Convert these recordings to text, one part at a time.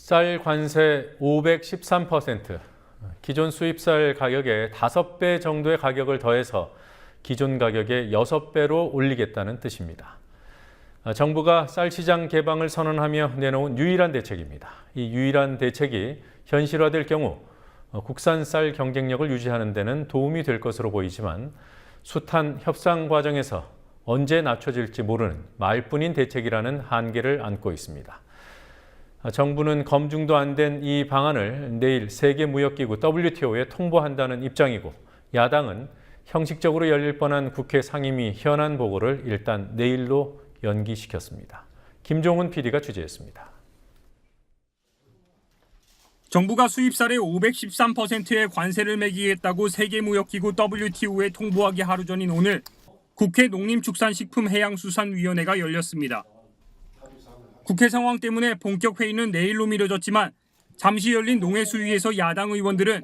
쌀 관세 513%, 기존 수입쌀 가격의 5배 정도의 가격을 더해서 기존 가격의 6배로 올리겠다는 뜻입니다. 정부가 쌀 시장 개방을 선언하며 내놓은 유일한 대책입니다. 이 유일한 대책이 현실화될 경우 국산 쌀 경쟁력을 유지하는 데는 도움이 될 것으로 보이지만 숱한 협상 과정에서 언제 낮춰질지 모르는 말뿐인 대책이라는 한계를 안고 있습니다. 정부는 검증도 안 된 이 방안을 내일 세계무역기구 WTO에 통보한다는 입장이고, 야당은 형식적으로 열릴 뻔한 국회 상임위 현안 보고를 일단 내일로 연기시켰습니다. 김종훈 PD가 취재했습니다. 정부가 수입쌀의 513%의 관세를 매기겠다고 세계무역기구 WTO에 통보하기 하루 전인 오늘 국회 농림축산식품해양수산위원회가 열렸습니다. 국회 상황 때문에 본격 회의는 내일로 미뤄졌지만 잠시 열린 농해수위에서 야당 의원들은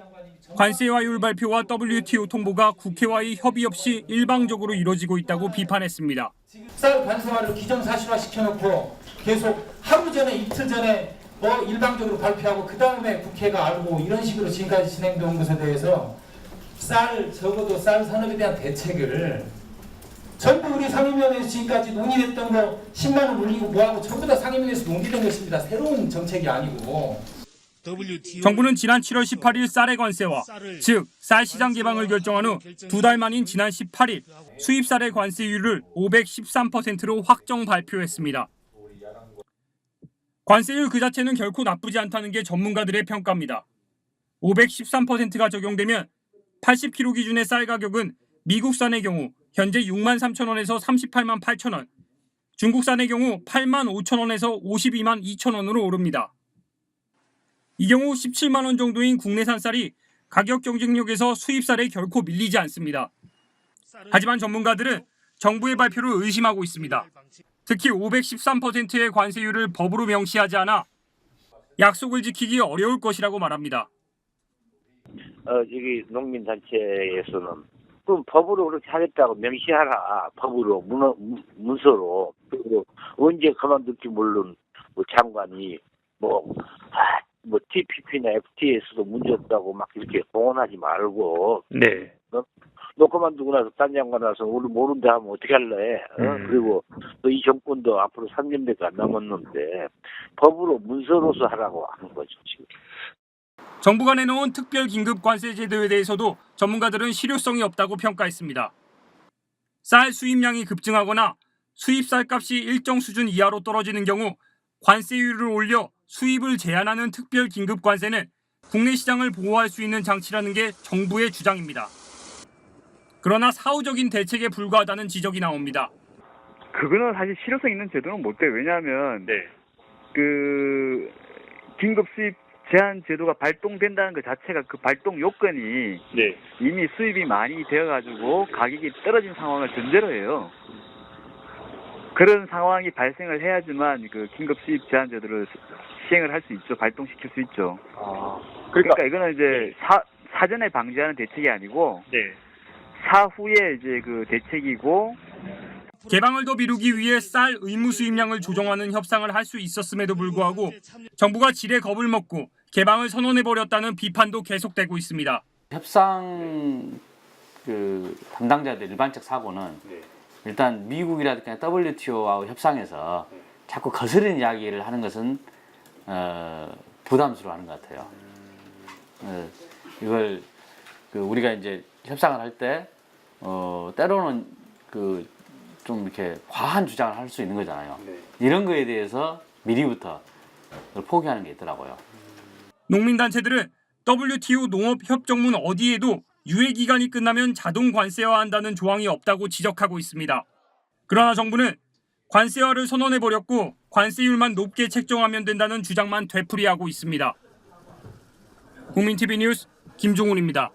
관세 와율 발표와 WTO 통보가 국회와의 협의 없이 일방적으로 이뤄지고 있다고 비판했습니다. 쌀 관세와를 기정사실화 시켜놓고 계속 하루 전에 이틀 전에 일방적으로 발표하고 그 다음에 국회가 알고 이런 식으로 지금까지 진행되어 온 것에 대해서 적어도 쌀 산업에 대한 대책을 전부 우리 상임위원회에서 지금까지 논의했던 거 10만 원 올리고 뭐하고 전부 다 상임위원회에서 논의된 것입니다. 새로운 정책이 아니고. 정부는 지난 7월 18일 쌀의 관세와 즉 쌀 시장 개방을 결정한 후 2달 만인 지난 18일 수입쌀의 관세율을 513%로 확정 발표했습니다. 관세율 그 자체는 결코 나쁘지 않다는 게 전문가들의 평가입니다. 513%가 적용되면 80kg 기준의 쌀 가격은 미국산의 경우 현재 6만 3천 원에서 38만 8천 원, 중국산의 경우 8만 5천 원에서 52만 2천 원으로 오릅니다. 이 경우 17만 원 정도인 국내산 쌀이 가격 경쟁력에서 수입쌀에 결코 밀리지 않습니다. 하지만 전문가들은 정부의 발표를 의심하고 있습니다. 특히 513%의 관세율을 법으로 명시하지 않아 약속을 지키기 어려울 것이라고 말합니다. 여기 농민단체에서는 그럼 법으로 그렇게 하겠다고 명시하라. 법으로 문서로. 그리고 언제 그만둘지 모르는 장관이 TPP나 FTA에서도 문제 없다고 막 이렇게 공언하지 말고. 네. 너 그만두고 나서 딴 장관 와서 우리 모른데 하면 어떻게 할래? 그리고 또 이 정권도 앞으로 3년밖에 안 남았는데 법으로 문서로서 하라고 하는 거죠 지금. 정부가 내놓은 특별 긴급 관세 제도에 대해서도 전문가들은 실효성이 없다고 평가했습니다. 쌀 수입량이 급증하거나 수입 쌀값이 일정 수준 이하로 떨어지는 경우 관세율을 올려 수입을 제한하는 특별 긴급 관세는 국내 시장을 보호할 수 있는 장치라는 게 정부의 주장입니다. 그러나 사후적인 대책에 불과하다는 지적이 나옵니다. 그거는 사실 실효성 있는 제도는 못 돼요. 왜냐하면 그 긴급 수입 제한 제도가 발동된다는 것 자체가 그 발동 요건이 이미 수입이 많이 되어가지고 가격이 떨어진 상황을 전제로 해요. 그런 상황이 발생을 해야지만 그 긴급 수입 제한 제도를 시행을 할 수 있죠. 발동시킬 수 있죠. 그러니까 이거는 이제 사전에 방지하는 대책이 아니고 사후에 이제 그 대책이고. 개방을 더 미루기 위해 쌀 의무 수입량을 조정하는 협상을 할 수 있었음에도 불구하고 정부가 지레 겁을 먹고 개방을 선언해버렸다는 비판도 계속되고 있습니다. 협상 담당자들 일반적 사고는 일단 미국이라든가 WTO와 협상에서 자꾸 거스르는 이야기를 하는 것은 부담스러워하는 것 같아요. 이걸 우리가 이제 협상을 할 때 때로는 좀 이렇게 과한 주장을 할 수 있는 거잖아요. 이런 거에 대해서 미리부터 포기하는 게 있더라고요. 농민단체들은 WTO 농업협정문 어디에도 유예기간이 끝나면 자동 관세화한다는 조항이 없다고 지적하고 있습니다. 그러나 정부는 관세화를 선언해버렸고 관세율만 높게 책정하면 된다는 주장만 되풀이하고 있습니다. 국민TV 뉴스 김종훈입니다.